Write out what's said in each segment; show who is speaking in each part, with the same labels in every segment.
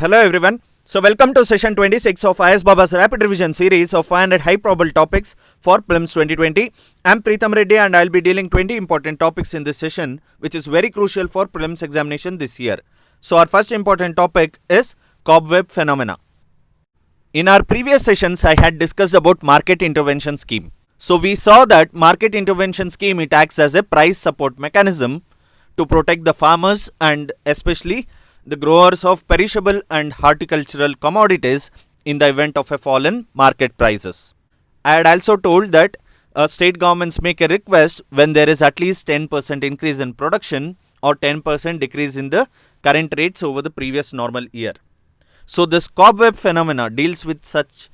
Speaker 1: Hello everyone. So welcome to session 26 of IS Baba's rapid revision series of 500 high probable topics for prelims 2020. I'm Preetham Reddy and I'll be dealing 20 important topics in this session which is very crucial for prelims examination this year. So our first important topic is cobweb phenomena. In our previous sessions I had discussed about market intervention scheme. So we saw that market intervention scheme, it acts as a price support mechanism to protect the farmers and especially the growers of perishable and horticultural commodities in the event of a fall in market prices. I had also told that state governments make a request when there is at least 10% increase in production or 10% decrease in the current rates over the previous normal year. So this cobweb phenomena deals with such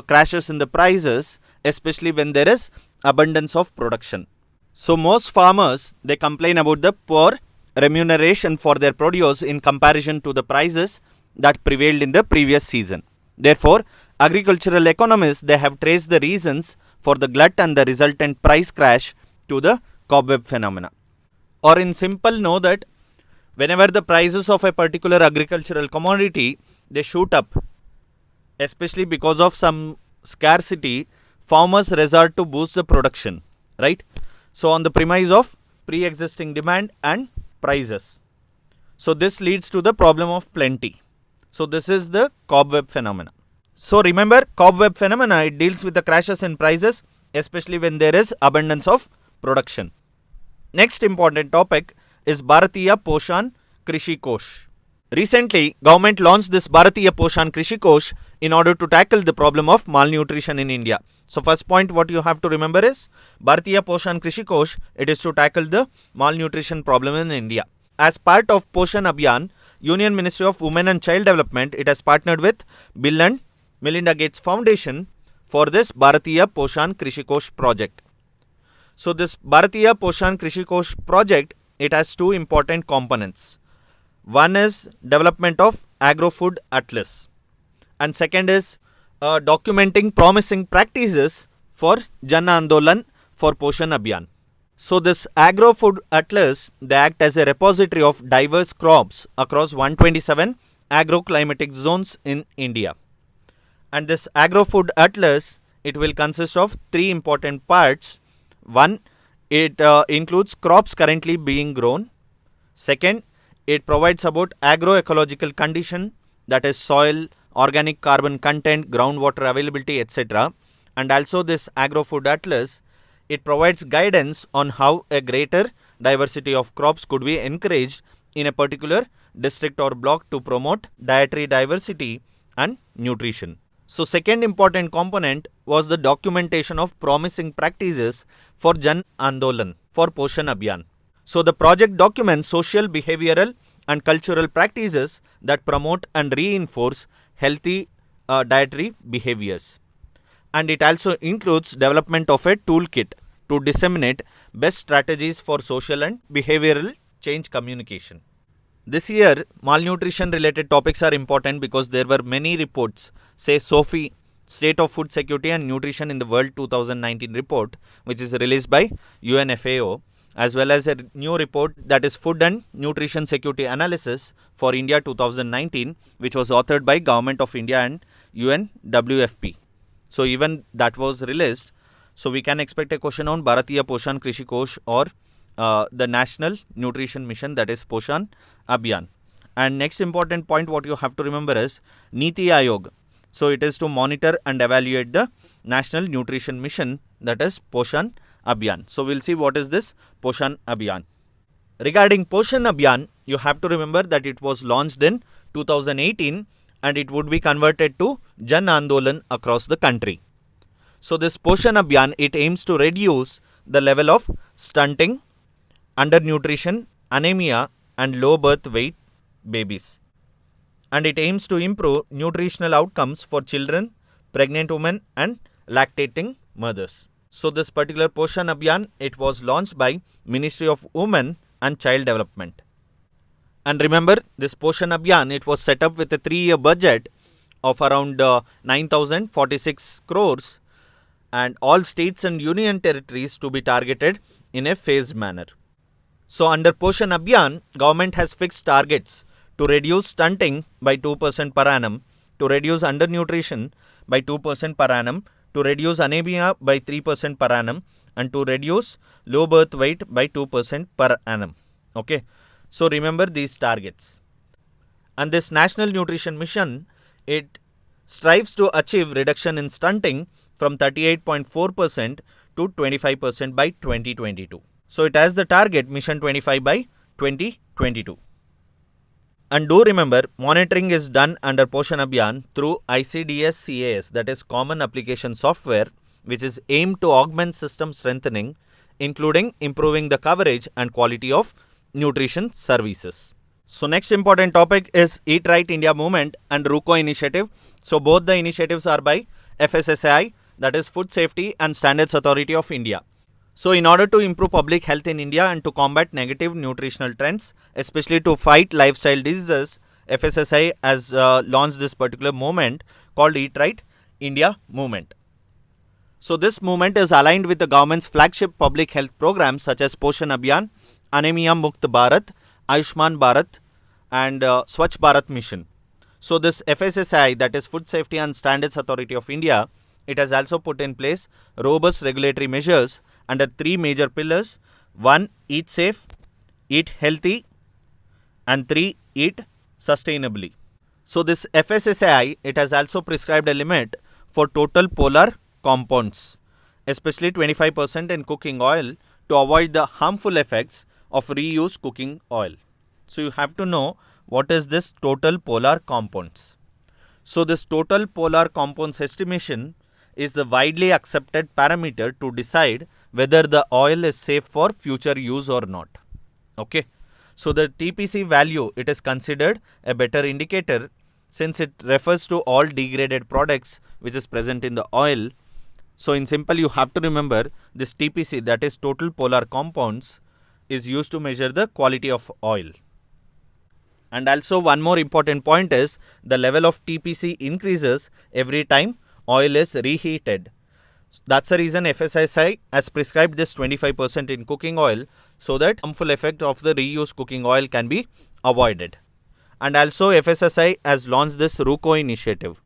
Speaker 1: crashes in the prices, especially when there is abundance of production. So most farmers, they complain about the poor remuneration for their produce in comparison to the prices that prevailed in the previous season. Therefore, agricultural economists, they have traced the reasons for the glut and the resultant price crash to the cobweb phenomena. Or in simple, know that whenever the prices of a particular agricultural commodity, they shoot up, especially because of some scarcity, farmers resort to boost the production, right? So on the premise of pre-existing demand and prices. So this leads to the problem of plenty. So this is the cobweb phenomena. So remember, cobweb phenomena, it deals with the crashes in prices, especially when there is abundance of production. Next important topic is Bharatiya Poshan Krishi Kosh. Recently, government launched this Bharatiya Poshan Krishi Kosh in order to tackle the problem of malnutrition in India. So first point what you have to remember is Bharatiya Poshan Krishi Kosh, it is to tackle the malnutrition problem in India. As part of Poshan Abhiyan, Union Ministry of Women and Child Development, it has partnered with Bill and Melinda Gates Foundation for this Bharatiya Poshan Krishi Kosh project. So this Bharatiya Poshan Krishi Kosh project, it has two important components. One is development of agro-food atlas and second is documenting promising practices for Jan Andolan for Poshan Abhiyan. So this agro-food atlas, they act as a repository of diverse crops across 127 agroclimatic zones in India. And this agro-food atlas, it will consist of three important parts. One, it includes crops currently being grown. Second, it provides about agroecological condition, that is soil, organic carbon content, groundwater availability, etc. And also this agro-food atlas, it provides guidance on how a greater diversity of crops could be encouraged in a particular district or block to promote dietary diversity and nutrition. So second important component was the documentation of promising practices for Jan Andolan for Poshan Abhiyan. So the project documents social, behavioral and cultural practices that promote and reinforce healthy dietary behaviors. And it also includes development of a toolkit to disseminate best strategies for social and behavioral change communication. This year, malnutrition related topics are important because there were many reports, say SOFI, State of Food Security and Nutrition in the World 2019 report, which is released by UNFAO, as well as a new report that is Food and Nutrition Security Analysis for India 2019, which was authored by Government of India and UNWFP. So even that was released. So we can expect a question on Bharatiya Poshan Krishi Kosh or the National Nutrition Mission, that is Poshan Abhiyan. And next important point what you have to remember is Niti Aayog. So it is to monitor and evaluate the National Nutrition Mission, that is Poshan Abhiyan. So we'll see what is this Poshan Abhiyan. Regarding Poshan Abhiyan, you have to remember that it was launched in 2018 and it would be converted to Jan Andolan across the country. So this Poshan Abhiyan, it aims to reduce the level of stunting, undernutrition, anemia and low birth weight babies. And it aims to improve nutritional outcomes for children, pregnant women and lactating mothers. So this particular Poshan Abhiyan, it was launched by Ministry of Women and Child Development. And remember, this Poshan Abhiyan, it was set up with a 3-year budget of around 9,046 crores and all states and union territories to be targeted in a phased manner. So under Poshan Abhiyan, government has fixed targets to reduce stunting by 2% per annum, to reduce undernutrition by 2% per annum, to reduce anemia by 3% per annum, and to reduce low birth weight by 2% per annum. Okay, so remember these targets. And this National Nutrition Mission, it strives to achieve reduction in stunting from 38.4% to 25% by 2022. So it has the target Mission 25 by 2022. And do remember, monitoring is done under Poshan Abhiyan through ICDS CAS, that is Common Application Software, which is aimed to augment system strengthening, including improving the coverage and quality of nutrition services. So next important topic is Eat Right India Movement and RUCO initiative. So both the initiatives are by FSSAI, that is Food Safety and Standards Authority of India. So in order to improve public health in India and to combat negative nutritional trends, especially to fight lifestyle diseases, FSSAI has launched this particular movement called Eat Right India Movement. So this movement is aligned with the government's flagship public health programs such as Poshan Abhiyan, Anemia Mukt Bharat, Ayushman Bharat and Swachh Bharat Mission. So this FSSAI, that is Food Safety and Standards Authority of India, it has also put in place robust regulatory measures under three major pillars. 1. Eat safe, eat healthy, and 3. Eat sustainably. So this FSSAI, it has also prescribed a limit for total polar compounds, especially 25% in cooking oil, to avoid the harmful effects of reused cooking oil. So you have to know what is this total polar compounds. So this total polar compounds estimation is the widely accepted parameter to decide whether the oil is safe for future use or not. Okay. So the TPC value, it is considered a better indicator since it refers to all degraded products which is present in the oil. So in simple, you have to remember this TPC, that is total polar compounds, is used to measure the quality of oil. And also one more important point is the level of TPC increases every time oil is reheated. That's the reason FSSAI has prescribed this 25% in cooking oil so that harmful effect of the reused cooking oil can be avoided. And also FSSAI has launched this RUCO initiative.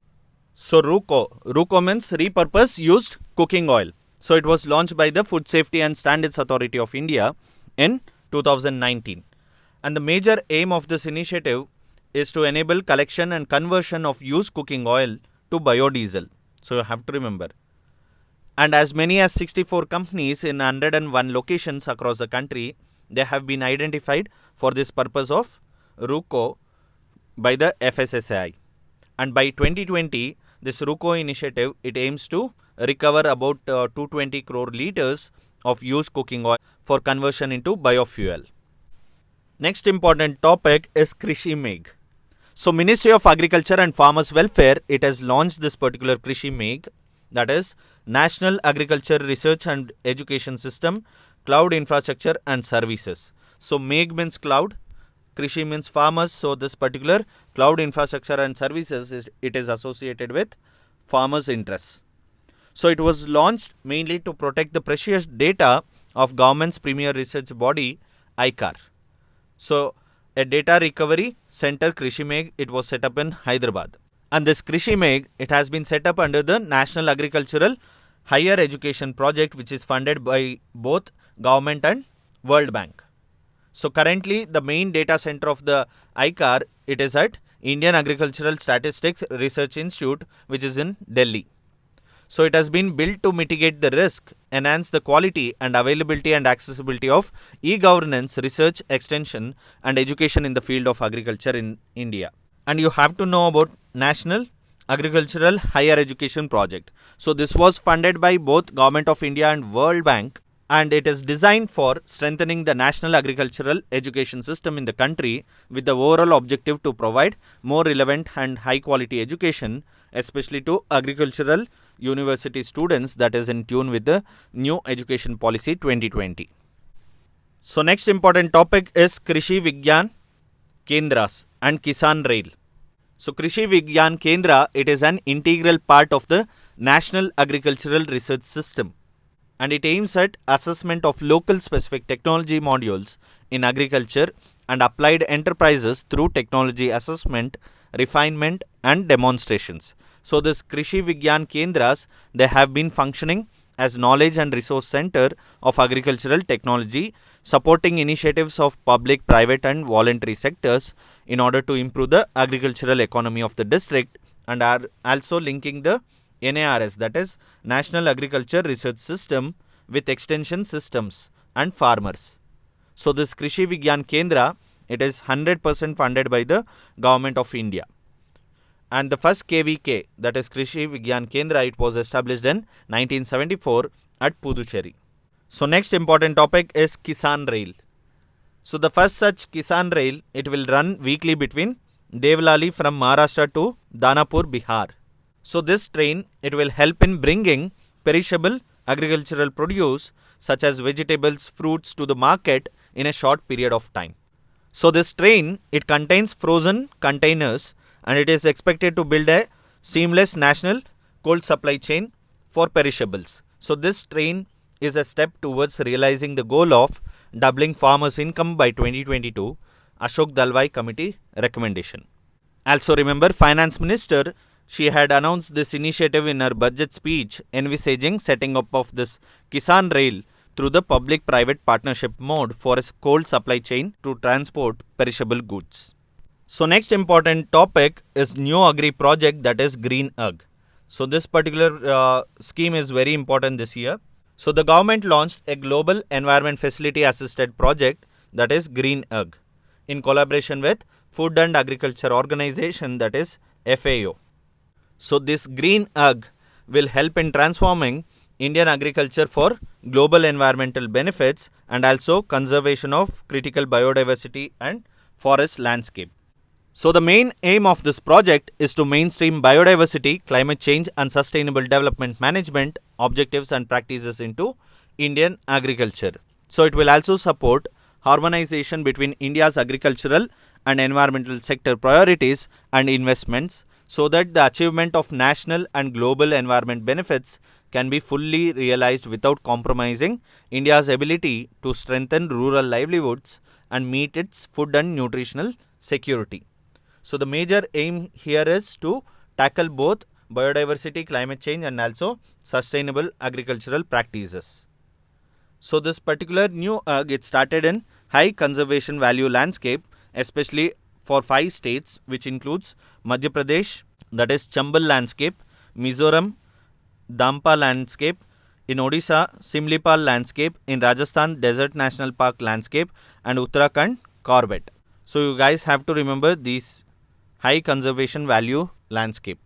Speaker 1: So RUCO means repurpose used cooking oil. So it was launched by the Food Safety and Standards Authority of India in 2019. And the major aim of this initiative is to enable collection and conversion of used cooking oil to biodiesel. So you have to remember. And as many as 64 companies in 101 locations across the country, they have been identified for this purpose of RUCO by the FSSAI. And by 2020, this RUCO initiative, it aims to recover about 220 crore liters of used cooking oil for conversion into biofuel. Next important topic is Krishi Megh. So Ministry of Agriculture and Farmers Welfare, it has launched this particular Krishi Megh, that is National Agriculture Research and Education System, Cloud Infrastructure and Services. So Megh means cloud, Krishi means farmers. So this particular cloud infrastructure and services, it is associated with farmers' interests. So it was launched mainly to protect the precious data of government's premier research body, ICAR. So a data recovery center, Krishi Megh, it was set up in Hyderabad. And this Krishi Megh, it has been set up under the National Agricultural Higher Education Project, which is funded by both government and World Bank. So currently the main data center of the ICAR, it is at Indian Agricultural Statistics Research Institute, which is in Delhi. So it has been built to mitigate the risk, enhance the quality and availability and accessibility of e-governance, research, extension and education in the field of agriculture in India. And you have to know about National Agricultural Higher Education Project. So this was funded by both Government of India and World Bank, and it is designed for strengthening the national agricultural education system in the country with the overall objective to provide more relevant and high quality education, especially to agricultural university students, that is in tune with the new education policy 2020. So next important topic is Krishi Vigyan Kendras and Kisan Rail. So Krishi Vigyan Kendra, it is an integral part of the National Agricultural Research System, and it aims at assessment of local specific technology modules in agriculture and applied enterprises through technology assessment, refinement and demonstrations. So this Krishi Vigyan Kendras, they have been functioning as knowledge and resource center of agricultural technology, supporting initiatives of public, private and voluntary sectors in order to improve the agricultural economy of the district, and are also linking the NARS, that is National Agriculture Research System, with extension systems and farmers. So this Krishi Vigyan Kendra, it is 100% funded by the Government of India. And the first KVK, that is Krishi Vigyan Kendra, it was established in 1974 at Puducherry. So next important topic is Kisan Rail. So the first such Kisan Rail, it will run weekly between Devlali from Maharashtra to Danapur, Bihar. So this train, it will help in bringing perishable agricultural produce such as vegetables, fruits to the market in a short period of time. So this train, it contains frozen containers and it is expected to build a seamless national cold supply chain for perishables. So this train is a step towards realizing the goal of doubling farmers' income by 2022, Ashok Dalwai Committee recommendation. Also remember, Finance Minister, she had announced this initiative in her budget speech, envisaging setting up of this Kisan Rail through the public-private partnership mode for a cold supply chain to transport perishable goods. So next important topic is new agri project, that is Green Ag. So this particular scheme is very important this year. So the government launched a global environment facility assisted project, that is Green Ag, in collaboration with Food and Agriculture Organization, that is FAO. So this Green Ag will help in transforming Indian agriculture for global environmental benefits and also conservation of critical biodiversity and forest landscape. So the main aim of this project is to mainstream biodiversity, climate change and sustainable development management objectives and practices into Indian agriculture. So it will also support harmonization between India's agricultural and environmental sector priorities and investments, so that the achievement of national and global environment benefits can be fully realized without compromising India's ability to strengthen rural livelihoods and meet its food and nutritional security. So the major aim here is to tackle both biodiversity, climate change and also sustainable agricultural practices. So this particular new it started in high conservation value landscape, especially for 5 states, which includes Madhya Pradesh, that is Chambal landscape, Mizoram, Dampa landscape, in Odisha, Simlipal landscape, in Rajasthan, Desert National Park landscape and Uttarakhand, Corbett. So you guys have to remember these high conservation value landscape.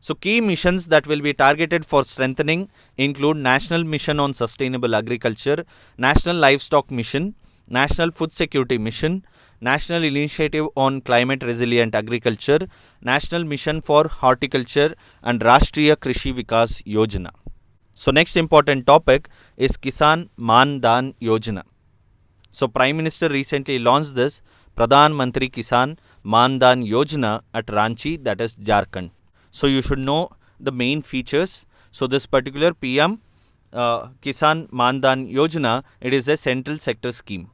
Speaker 1: So key missions that will be targeted for strengthening include National Mission on Sustainable Agriculture, National Livestock Mission, National Food Security Mission, National Initiative on Climate Resilient Agriculture, National Mission for Horticulture and Rashtriya Krishi Vikas Yojana. So next important topic is Kisan Man Dhan Yojana. So Prime Minister recently launched this Pradhan Mantri Kisan Man Dhan Yojana at Ranchi, that is Jharkhand. So you should know the main features. So this particular PM Kisan Man Dhan Yojana, it is a central sector scheme.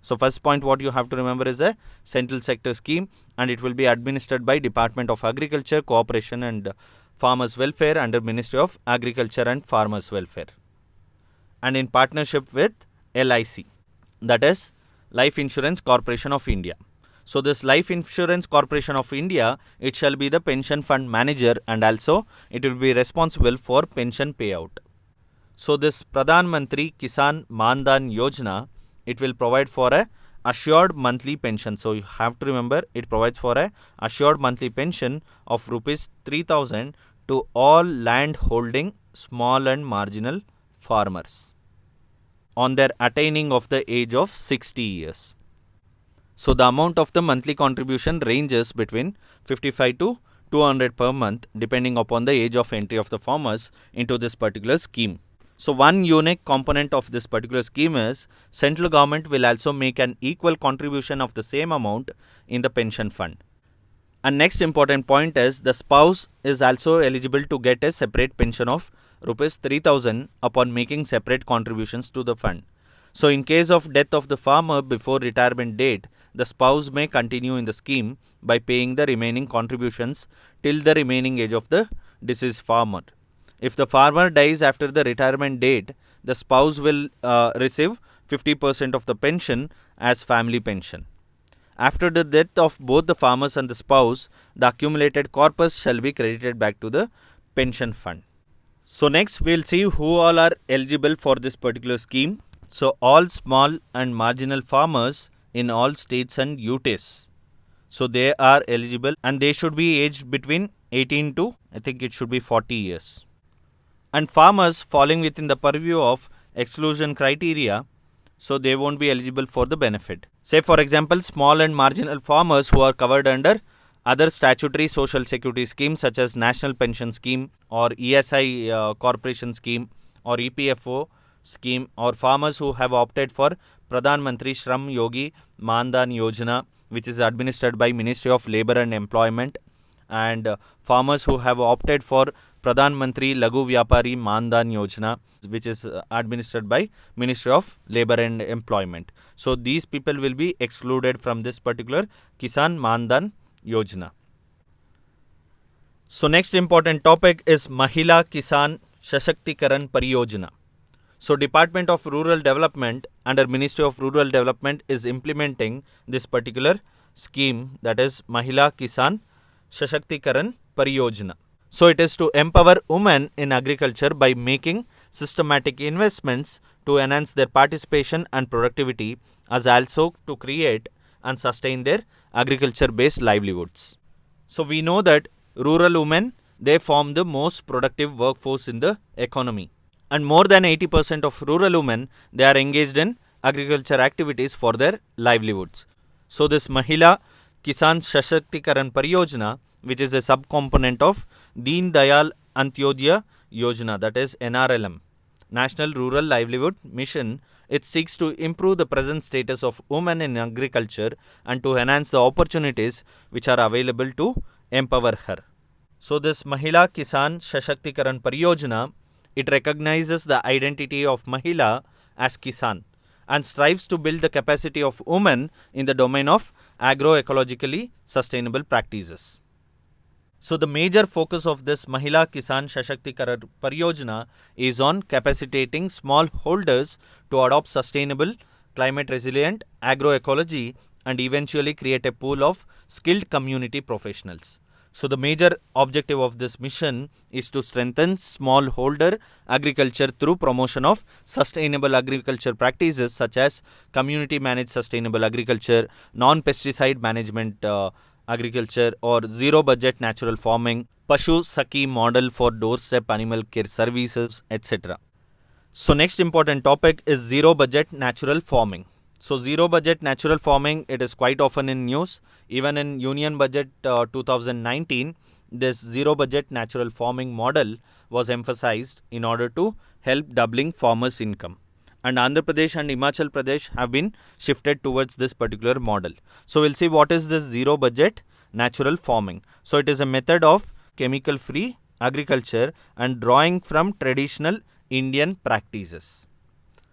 Speaker 1: So first point what you have to remember is a central sector scheme, and it will be administered by Department of Agriculture, Cooperation and Farmers Welfare under Ministry of Agriculture and Farmers Welfare, and in partnership with LIC, that is Life Insurance Corporation of India. So this Life Insurance Corporation of India, it shall be the pension fund manager and also it will be responsible for pension payout. So this Pradhan Mantri Kisan Man Dhan Yojana, it will provide for a assured monthly pension. So you have to remember, it provides for a assured monthly pension of rupees 3,000 to all land holding small and marginal farmers on their attaining of the age of 60 years. So the amount of the monthly contribution ranges between 55 to 200 per month depending upon the age of entry of the farmers into this particular scheme. So one unique component of this particular scheme is central government will also make an equal contribution of the same amount in the pension fund. And next important point is the spouse is also eligible to get a separate pension of rupees 3,000 upon making separate contributions to the fund. So in case of death of the farmer before retirement date, the spouse may continue in the scheme by paying the remaining contributions till the remaining age of the deceased farmer. If the farmer dies after the retirement date, the spouse will receive 50% of the pension as family pension. After the death of both the farmers and the spouse, the accumulated corpus shall be credited back to the pension fund. So next we'll see who all are eligible for this particular scheme. So all small and marginal farmers in all states and UTs. So they are eligible and they should be aged between 18 to I think it should be 40 years. And farmers falling within the purview of exclusion criteria, so they won't be eligible for the benefit. Say for example, small and marginal farmers who are covered under other statutory social security schemes such as National Pension Scheme or ESI Corporation Scheme or EPFO scheme, or farmers who have opted for Pradhan Mantri Shram Yogi Mandan Yojana, which is administered by Ministry of Labour and Employment, and farmers who have opted for Pradhan Mantri Lagu Vyapari Mandan Yojana, which is administered by Ministry of Labour and Employment. So these people will be excluded from this particular Kisan Mandan Yojana. So next important topic is Mahila Kisan Sashaktikaran Pariyojana. So Department of Rural Development under Ministry of Rural Development is implementing this particular scheme, that is Mahila Kisan Sashaktikaran Pariyojana. So it is to empower women in agriculture by making systematic investments to enhance their participation and productivity, as also to create and sustain their agriculture-based livelihoods. So we know that rural women, they form the most productive workforce in the economy. And more than 80% of rural women, they are engaged in agriculture activities for their livelihoods. So this Mahila Kisan Sashaktikaran Pariyojana, which is a subcomponent of Deen Dayal Antyodaya Yojana, that is NRLM, National Rural Livelihood Mission, it seeks to improve the present status of women in agriculture and to enhance the opportunities which are available to empower her. So this Mahila Kisan Sashaktikaran Pariyojana, it recognizes the identity of Mahila as Kisan and strives to build the capacity of women in the domain of agroecologically sustainable practices. So the major focus of this Mahila Kisan Sashaktikaran Pariyojana is on capacitating smallholders to adopt sustainable, climate resilient agroecology and eventually create a pool of skilled community professionals. So the major objective of this mission is to strengthen smallholder agriculture through promotion of sustainable agriculture practices such as community managed sustainable agriculture, non-pesticide management agriculture, or zero budget natural farming, Pashu Sakhi model for doorstep animal care services, etc. So next important topic is zero budget natural farming. So zero budget natural farming, it is quite often in news. Even in Union Budget 2019, this zero budget natural farming model was emphasized in order to help doubling farmers' income. And Andhra Pradesh and Himachal Pradesh have been shifted towards this particular model. So we'll see what is this zero budget natural farming. So it is a method of chemical free agriculture and drawing from traditional Indian practices.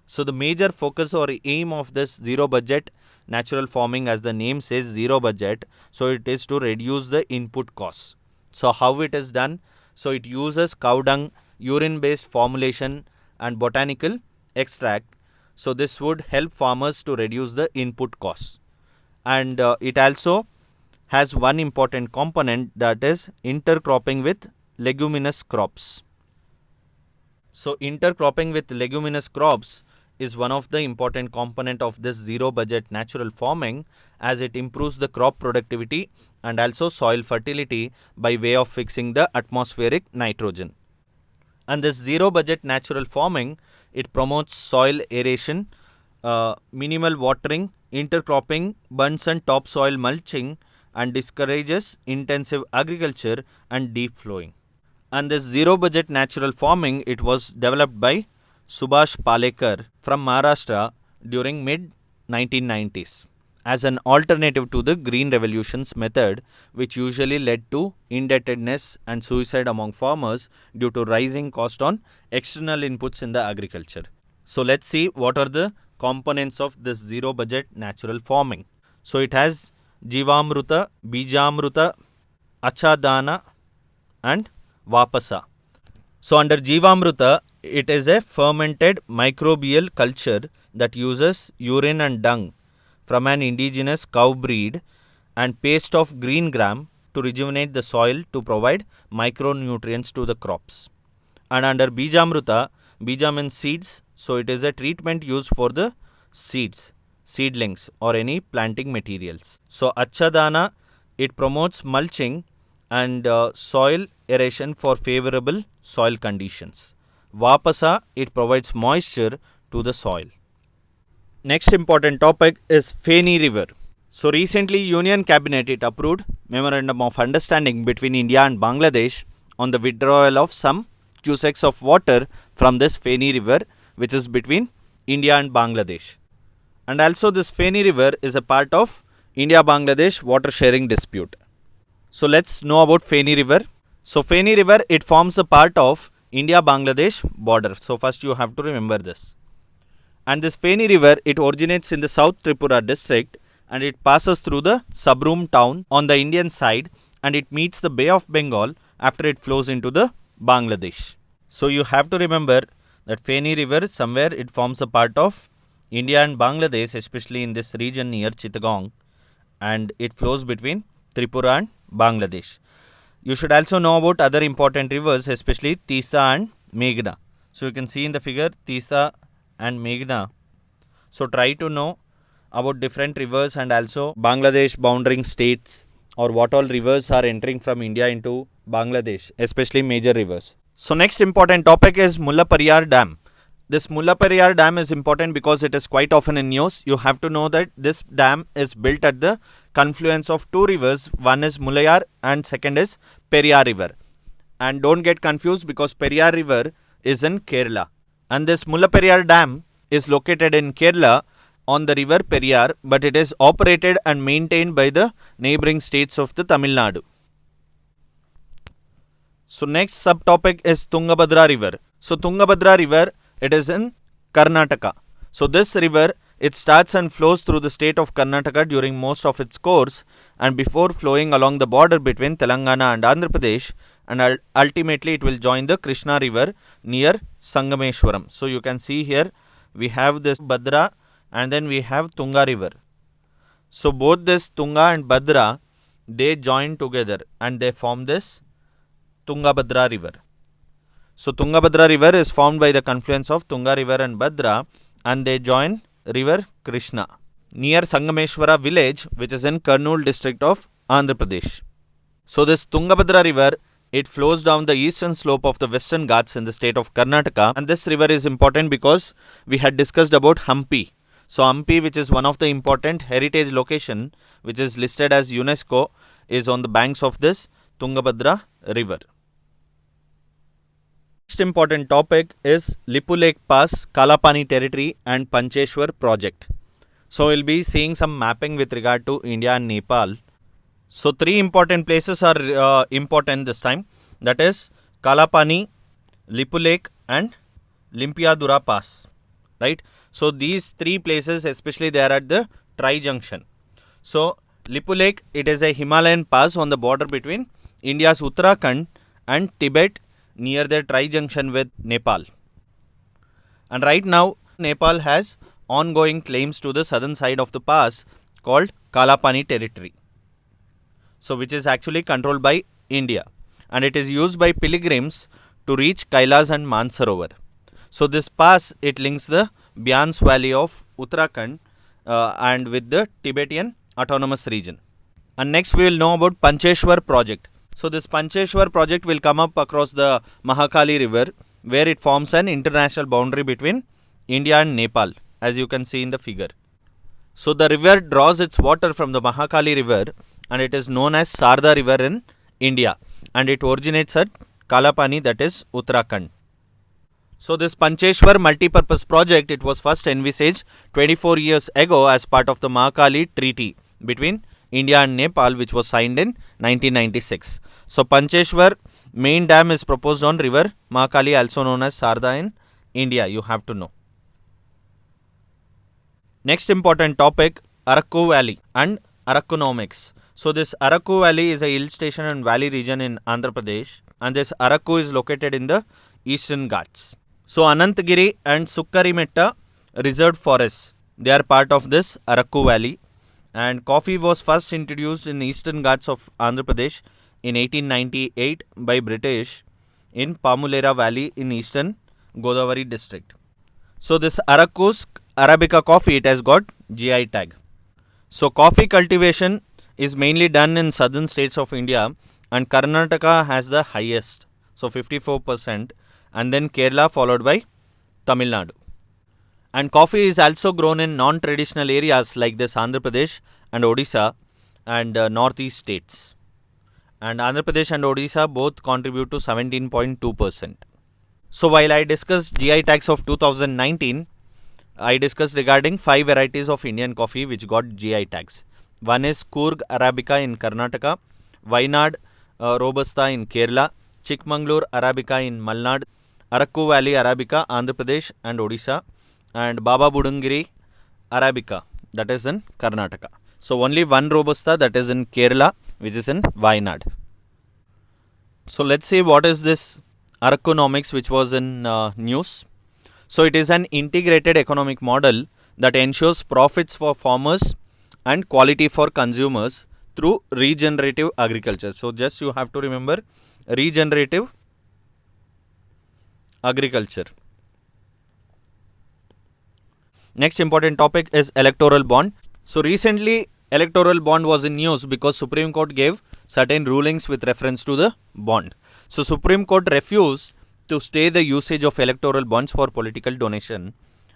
Speaker 1: So the major focus or aim of this zero budget natural farming, as the name says, zero budget, so it is to reduce the input costs. So how it is done? So it uses cow dung, urine based formulation and botanical extract. So this would help farmers to reduce the input costs. And it also has one important component, that is intercropping with leguminous crops. So intercropping with leguminous crops is one of the important component of this zero budget natural farming, as it improves the crop productivity and also soil fertility by way of fixing the atmospheric nitrogen. And this zero budget natural farming, it promotes soil aeration, minimal watering, intercropping, bunds and topsoil mulching, and discourages intensive agriculture and deep flowing. And this zero budget natural farming, it was developed by Subhash Palekar from Maharashtra during mid 1990s as an alternative to the Green Revolution's method, which usually led to indebtedness and suicide among farmers due to rising cost on external inputs in the agriculture. So let's see what are the components of this zero budget natural farming. So it has Jivamruta, Bijamruta, Achadana and Vapasa. So under Jivamruta, it is a fermented microbial culture that uses urine and dung from an indigenous cow breed and paste of green gram to rejuvenate the soil to provide micronutrients to the crops. And under Bijamruta, Bija means seeds, so it is a treatment used for the seedlings or any planting materials. So Achadana, it promotes mulching and soil aeration for favorable soil conditions. Vapasa, it provides moisture to the soil. Next important topic is Feni River. So recently Union Cabinet it approved Memorandum of Understanding between India and Bangladesh on the withdrawal of some cusecs of water from this Feni River, which is between India and Bangladesh. And also this Feni River is a part of India-Bangladesh water sharing dispute. So let's know about Feni River. So Feni River, it forms a part of India-Bangladesh border. So first you have to remember this. And this Feni River, it originates in the South Tripura district and it passes through the Sabroom town on the Indian side and it meets the Bay of Bengal after it flows into the Bangladesh. So you have to remember that Feni River somewhere it forms a part of India and Bangladesh, especially in this region near Chittagong, and it flows between Tripura and Bangladesh. You should also know about other important rivers, especially Tisa and Meghna. So you can see in the figure Tisa and Meghna. So try to know about different rivers and also Bangladesh bounding states or what all rivers are entering from India into Bangladesh, especially major rivers. So next important topic is Mullaperiyar Dam. This Mullaperiyar Dam is important because it is quite often in news. You have to know that this dam is built at the confluence of two rivers. One is Mulayar and second is Periyar River. And don't get confused because Periyar River is in Kerala. And this Mullaperiyar Dam is located in Kerala on the river Periyar, but it is operated and maintained by the neighboring states of the Tamil Nadu. So next subtopic is Tungabhadra River. So Tungabhadra River, it is in Karnataka. So this river, it starts and flows through the state of Karnataka during most of its course and before flowing along the border between Telangana and Andhra Pradesh, and ultimately it will join the Krishna River near Sangameshwaram. So you can see here we have this Bhadra and then we have Tunga River. So both this Tunga and Bhadra, they join together and they form this Tungabhadra River. So Tungabhadra River is formed by the confluence of Tunga River and Bhadra and they join river Krishna near Sangameshwara village, which is in Kurnool district of Andhra Pradesh. So this Tungabhadra River, it flows down the eastern slope of the Western Ghats in the state of Karnataka, and this river is important because we had discussed about Hampi. So Hampi, which is one of the important heritage location which is listed as UNESCO, is on the banks of this Tungabhadra River. Next important topic is Lipu Lake Pass, Kalapani territory and Pancheshwar project. So we'll be seeing some mapping with regard to India and Nepal. So three important places are important this time, that is Kalapani, Lipu Lake and Limpiadura Pass, right? So these three places, especially they are at the tri-junction. So Lipu Lake, it is a Himalayan pass on the border between India's Uttarakhand and Tibet near the tri-junction with Nepal. And right now Nepal has ongoing claims to the southern side of the pass called Kalapani territory. So which is actually controlled by India and it is used by pilgrims to reach Kailas and Mansarovar. So this pass, it links the Beans Valley of Uttarakhand and with the Tibetan Autonomous Region. And next we will know about Pancheshwar project. So this Pancheshwar project will come up across the Mahakali river where it forms an international boundary between India and Nepal, as you can see in the figure. So the river draws its water from the Mahakali river and it is known as Sarda river in India and it originates at Kalapani, that is Uttarakhand. So this Pancheshwar multipurpose project, it was first envisaged 24 years ago as part of the Mahakali Treaty between India and Nepal, which was signed in 1996. So Pancheshwar main dam is proposed on river Mahakali, also known as Sarda in India, you have to know. Next important topic, Arakku Valley and Arakkunomics. So this Arakku Valley is a hill station and valley region in Andhra Pradesh, and this Arakku is located in the Eastern Ghats. So Anantagiri and Sukkarimetta reserved forests, they are part of this Arakku Valley, and coffee was first introduced in Eastern Ghats of Andhra Pradesh in 1898 by British in Pamulera Valley in Eastern Godavari district. So this Arakku's Arabica coffee, it has got GI tag. So coffee cultivation is mainly done in southern states of India, and Karnataka has the highest, so 54%, and then Kerala followed by Tamil Nadu. And coffee is also grown in non-traditional areas like this Andhra Pradesh and Odisha and northeast states. And Andhra Pradesh and Odisha both contribute to 17.2%. So while I discussed GI tags of 2019, I discussed regarding 5 varieties of Indian coffee which got GI tags. One is Coorg Arabica in Karnataka, Wayanad Robusta in Kerala, Chikmagalur Arabica in Malnad, Arakku Valley Arabica, Andhra Pradesh and Odisha, and Baba Budungiri Arabica, that is in Karnataka. So only one Robusta, that is in Kerala, which is in Wayanad. So let's see what is this Arakkunomics which was in news. So it is an integrated economic model that ensures profits for farmers and quality for consumers through regenerative agriculture. So just you have to remember regenerative agriculture. Next important topic is electoral bond. So recently electoral bond was in news because Supreme Court gave certain rulings with reference to the bond. So Supreme Court refused to stay the usage of electoral bonds for political donation,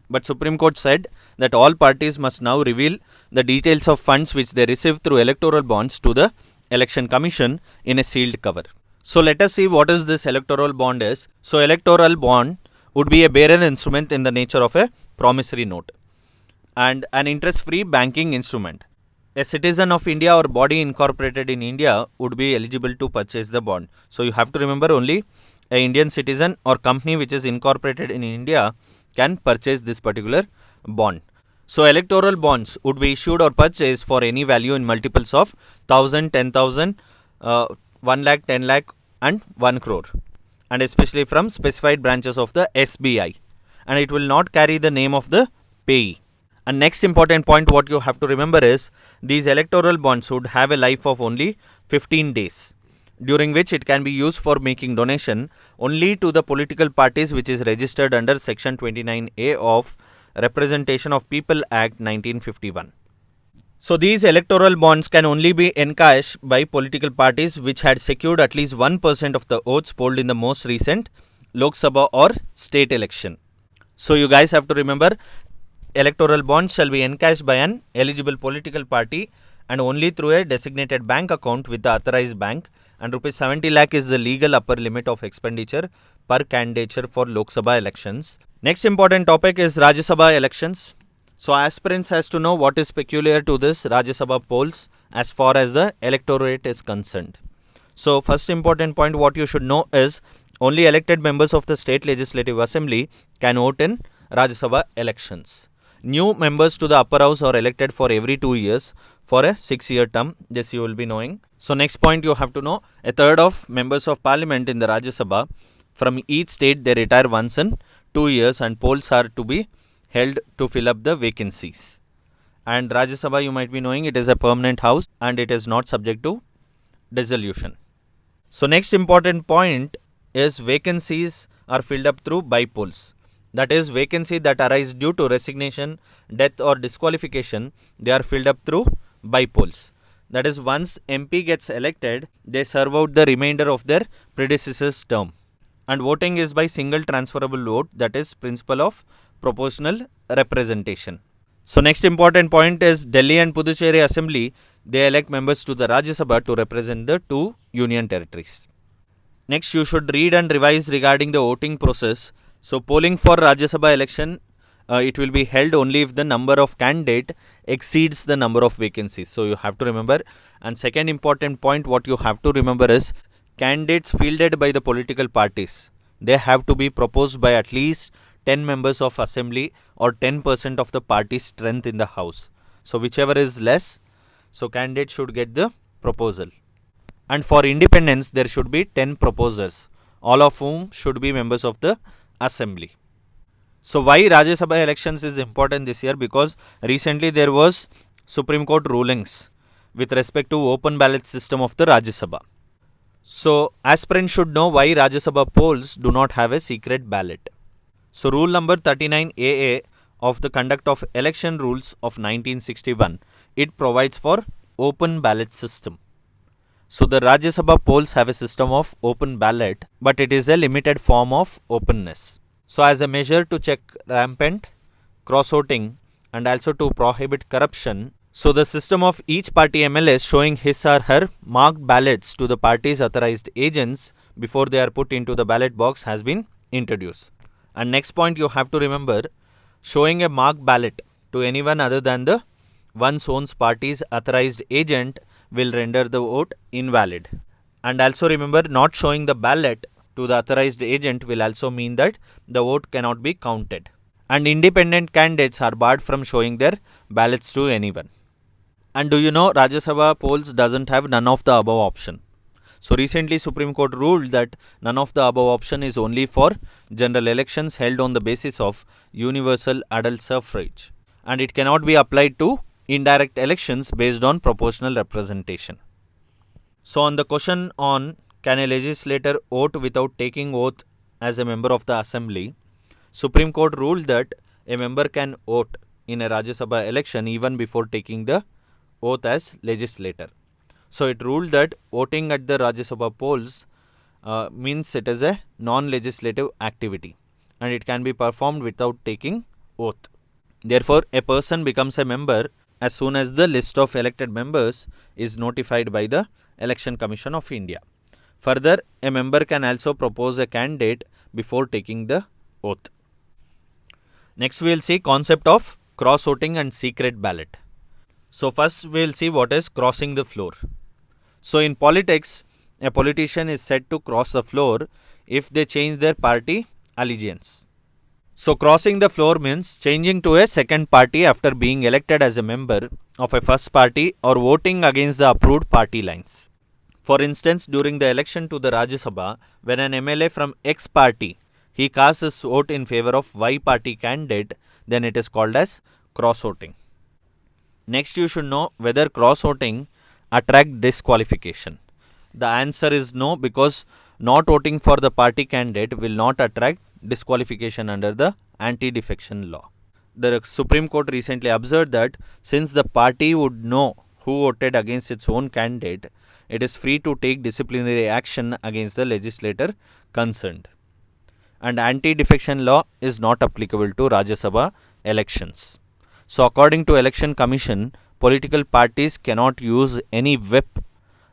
Speaker 1: but Supreme Court said that all parties must now reveal the details of funds which they receive through electoral bonds to the Election Commission in a sealed cover. So let us see what is this electoral bond is. So electoral bond would be a bearer instrument in the nature of a promissory note and an interest-free banking instrument. A citizen of India or body incorporated in India would be eligible to purchase the bond. So you have to remember only an Indian citizen or company which is incorporated in India can purchase this particular bond. So electoral bonds would be issued or purchased for any value in multiples of 1,000, 10,000, 1 lakh, 10 lakh and 1 crore, and especially from specified branches of the SBI, and it will not carry the name of the payee. And next important point what you have to remember is these electoral bonds would have a life of only 15 days, during which it can be used for making donation only to the political parties which is registered under section 29A of Representation of People Act 1951. So these electoral bonds can only be encashed by political parties which had secured at least 1% of the votes polled in the most recent Lok Sabha or state election. So you guys have to remember electoral bonds shall be encashed by an eligible political party and only through a designated bank account with the authorized bank, and rupees 70 lakh is the legal upper limit of expenditure per candidature for Lok Sabha elections. Next important topic is Rajya Sabha elections. So aspirants has to know what is peculiar to this Rajya Sabha polls as far as the electorate is concerned. So first important point what you should know is only elected members of the state legislative assembly can vote in Rajya Sabha elections. New members to the upper house are elected for every 2 years for a 6-year term. This you will be knowing. So next point you have to know, a third of members of parliament in the Rajya Sabha from each state they retire once in 2 years, and polls are to be held to fill up the vacancies. And Rajya Sabha, you might be knowing, it is a permanent house and it is not subject to dissolution. So next important point is vacancies are filled up through by polls. That is, vacancy that arise due to resignation, death or disqualification, they are filled up through by polls. That is, once MP gets elected, they serve out the remainder of their predecessor's term. And voting is by single transferable vote, that is principle of proportional representation. So next important point is Delhi and Puducherry Assembly, they elect members to the Rajya Sabha to represent the 2 union territories. Next, you should read and revise regarding the voting process. So polling for Rajya Sabha election, it will be held only if the number of candidate exceeds the number of vacancies. So you have to remember. And second important point what you have to remember is candidates fielded by the political parties, they have to be proposed by at least 10 members of assembly or 10% of the party's strength in the house. So whichever is less, so candidate should get the proposal. And for independents, there should be 10 proposers, all of whom should be members of the assembly. So why Rajya Sabha elections is important this year? Because recently there was Supreme Court rulings with respect to open ballot system of the Rajya Sabha. So aspirants should know why Rajya Sabha polls do not have a secret ballot. So rule number 39AA of the Conduct of Election Rules of 1961, it provides for open ballot system. So the Rajya Sabha polls have a system of open ballot, but it is a limited form of openness. So as a measure to check rampant cross-voting and also to prohibit corruption, so the system of each party MLS showing his or her marked ballots to the party's authorized agents before they are put into the ballot box has been introduced. And next point you have to remember, showing a marked ballot to anyone other than the one's own party's authorized agent will render the vote invalid. And also remember, not showing the ballot to the authorized agent will also mean that the vote cannot be counted. And independent candidates are barred from showing their ballots to anyone. And do you know Rajya Sabha polls doesn't have none of the above option. So recently Supreme Court ruled that none of the above option is only for general elections held on the basis of universal adult suffrage. And it cannot be applied to indirect elections based on proportional representation. So on the question on can a legislator vote without taking oath as a member of the assembly, Supreme Court ruled that a member can vote in a Rajya Sabha election even before taking the oath as legislator. So it ruled that voting at the Rajya Sabha polls means it is a non-legislative activity and it can be performed without taking oath. Therefore, a person becomes a member as soon as the list of elected members is notified by the Election Commission of India. Further, a member can also propose a candidate before taking the oath. Next, we will see concept of cross-voting and secret ballot. So first, we will see what is crossing the floor. So in politics, a politician is said to cross the floor if they change their party allegiance. So crossing the floor means changing to a second party after being elected as a member of a first party or voting against the approved party lines. For instance, during the election to the Rajya Sabha, when an MLA from X party, he casts his vote in favor of Y party candidate, then it is called as cross-voting. Next, you should know whether cross-voting attract disqualification. The answer is no, because not voting for the party candidate will not attract disqualification under the anti-defection law. The Supreme Court recently observed that since the party would know who voted against its own candidate, it is free to take disciplinary action against the legislator concerned. And anti-defection law is not applicable to Rajya Sabha elections. So according to Election Commission, political parties cannot use any whip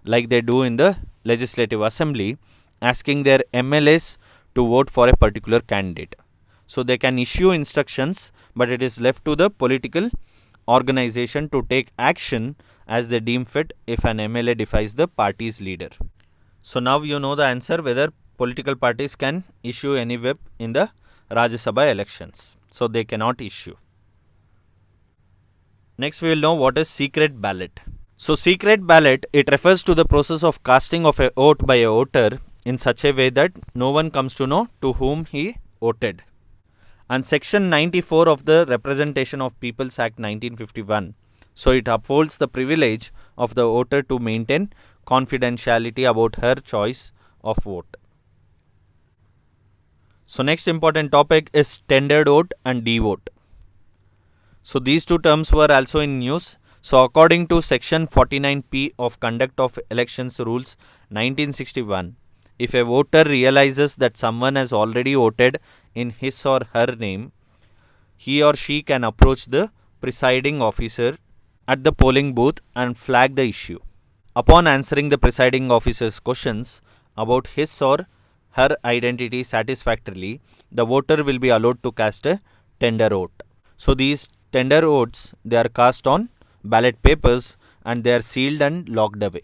Speaker 1: like they do in the Legislative Assembly, asking their MLAs to vote for a particular candidate. So they can issue instructions, but it is left to the political organization to take action as they deem fit if an MLA defies the party's leader. So now you know the answer whether political parties can issue any whip in the Rajya Sabha elections. So they cannot issue. Next, we will know what is secret ballot. So secret ballot, it refers to the process of casting of a vote by a voter in such a way that no one comes to know to whom he voted. And section 94 of the Representation of Peoples Act 1951, so it upholds the privilege of the voter to maintain confidentiality about her choice of vote. So next important topic is tendered vote and devote. So these two terms were also in news. So according to section 49P of Conduct of Elections Rules 1961, if a voter realizes that someone has already voted in his or her name, he or she can approach the presiding officer at the polling booth and flag the issue. Upon answering the presiding officer's questions about his or her identity satisfactorily, the voter will be allowed to cast a tender vote. So these tender votes, they are cast on ballot papers and they are sealed and locked away.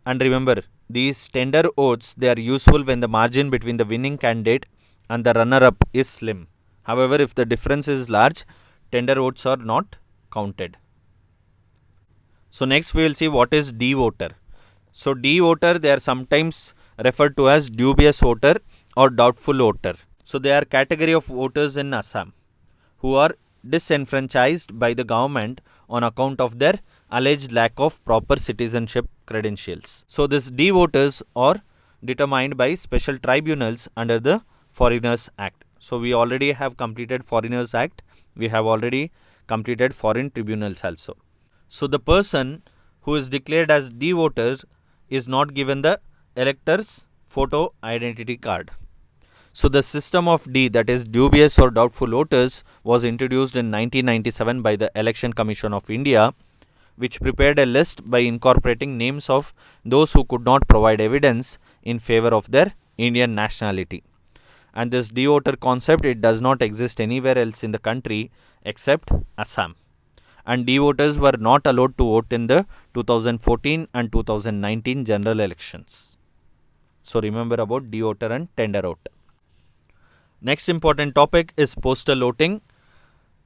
Speaker 1: And remember, these tender votes, they are useful when the margin between the winning candidate and the runner-up is slim. However, if the difference is large, tender votes are not counted. So next we will see what is D voter. So D voter, they are sometimes referred to as dubious voter or doubtful voter. So they are category of voters in Assam who are disenfranchised by the government on account of their alleged lack of proper citizenship credentials. So these D voters are determined by special tribunals under the Foreigners Act. So we already have completed Foreigners Act. We have already completed foreign tribunals also. So the person who is declared as D voter is not given the elector's photo identity card. So the system of D, that is dubious or doubtful voters, was introduced in 1997 by the Election Commission of India, which prepared a list by incorporating names of those who could not provide evidence in favor of their Indian nationality. And this D voter concept, it does not exist anywhere else in the country except Assam. And D voters were not allowed to vote in the 2014 and 2019 general elections. So remember about D voter and tender vote. Next important topic is postal voting,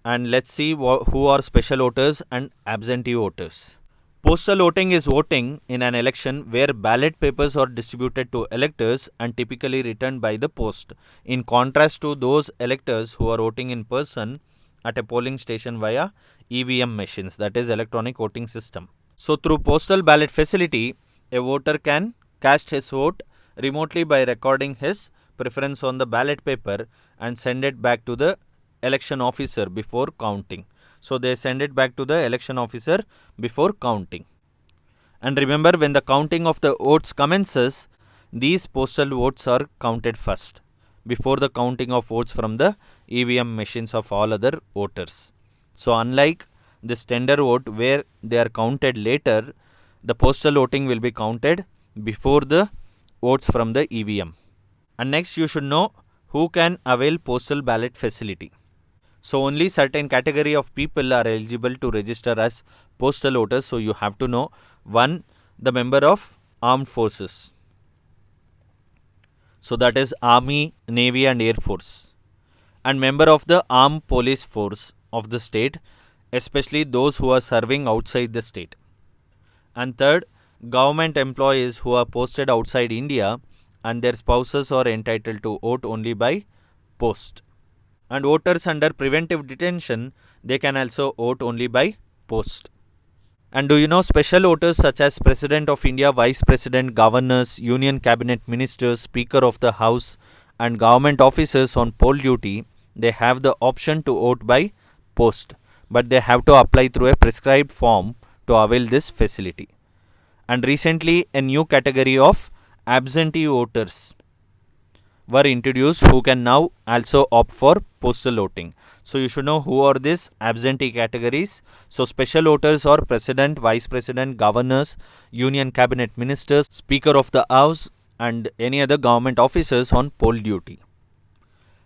Speaker 1: and let's see who are special voters and absentee voters. Postal voting is voting in an election where ballot papers are distributed to electors and typically returned by the post, in contrast to those electors who are voting in person at a polling station via EVM machines, that is electronic voting system. So through postal ballot facility, a voter can cast his vote remotely by recording his preference on the ballot paper and send it back to the election officer before counting. So they send it back to the election officer before counting. And remember, when the counting of the votes commences, these postal votes are counted first before the counting of votes from the EVM machines of all other voters. So unlike this tender vote where they are counted later, the postal voting will be counted before the votes from the EVM. And next you should know who can avail postal ballot facility. So only certain category of people are eligible to register as postal voters. So you have to know, one, the member of armed forces. So that is Army, Navy and Air Force. And member of the armed police force of the state, especially those who are serving outside the state. And third, government employees who are posted outside India and their spouses are entitled to vote only by post. And voters under preventive detention, they can also vote only by post. And do you know special voters such as President of India, Vice President, Governors, Union Cabinet Ministers, Speaker of the House and government officers on poll duty, they have the option to vote by post, but they have to apply through a prescribed form to avail this facility. And recently a new category of absentee voters were introduced who can now also opt for postal voting. So you should know who are these absentee categories. So special voters are President, Vice President, Governors, Union Cabinet Ministers, Speaker of the House and any other government officers on poll duty.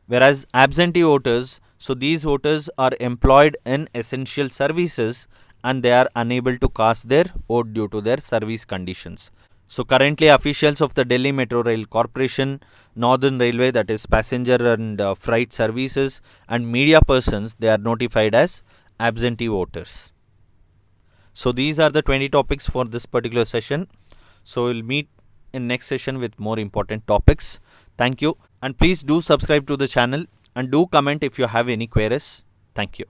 Speaker 1: Whereas absentee voters, so these voters are employed in essential services and they are unable to cast their vote due to their service conditions. So currently officials of the Delhi Metro Rail Corporation, Northern Railway, that is passenger and freight services and media persons, they are notified as absentee voters. So these are the 20 topics for this particular session. So we'll meet in next session with more important topics. Thank you, and please do subscribe to the channel and do comment if you have any queries. Thank you.